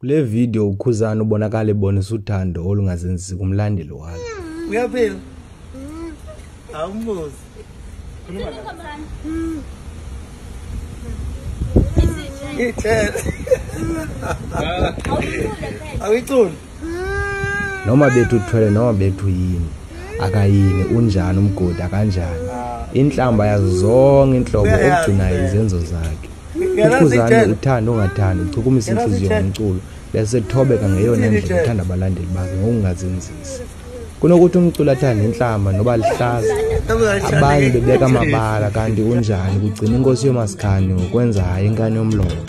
Kule video uKhuzani ubonakala ebonisa uthando olungazenzisi kumlandeli wakhe. Uyaphila? Awumbuzi. Awuyiculi. Noma bethu uthwele noma bethu yini. Akayini unjani umgodi akanjani. Inhlamba yazo zonke inhlobo okugcina izenzo zakhe. uKhuzani uthanda ongathanda uchukumisa inhliziyo ngomculo bese thobeka ngeyona ndlela uthanda abalandeli bakhe ngokungazenzisi. Kunokuthi umculo athanda inhlamba noba lihlaza abanye bebeka amabala kanti unjani kugcina inkosi yoMaskandi ngokwenza hayi ingane yomlomo.